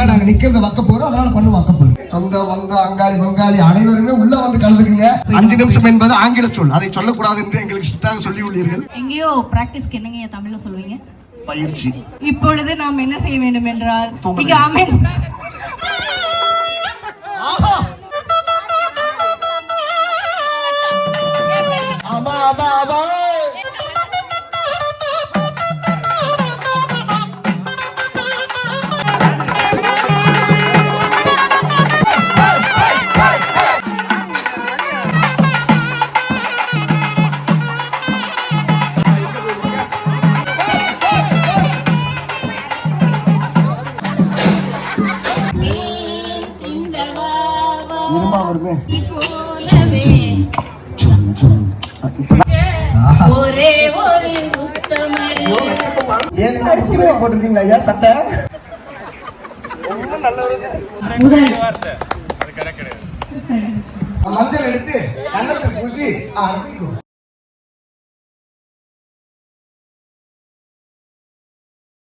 நாங்க நிக்கிறத வக்க போறோம், அதனால பண்ணு வக்க போறோம். சொந்த வந்த அங்காளி பங்காளி அனைவருமே உள்ள வந்து கலந்துக்குங்க. 5 நிமிஷம் என்பது ஆங்கில சொல், அதை சொல்லக்கூடாது என்று எங்களுக்கு ஸ்ட்ரிக்டாக சொல்லி உள்ளீர்கள். எங்கேயோ பிராக்டிஸ்க்கு என்னங்க தமிழ்ல சொல்லுவீங்க? பயிற்சி. இப்பொழுது நாம் என்ன செய்ய வேண்டும் என்றால் இங்க ஆமென். ஆமா ஆமா ஆமா. இருமா வருமே. ஒரே ஒரு உத்தமரே. ஏன் அடிச்சு வேற போட்டுருக்கீங்களா ஐயா சட்டை? ரொம்ப நல்லவருங்க. மஞ்சள் எடுத்து கண்ணத்தை பூசி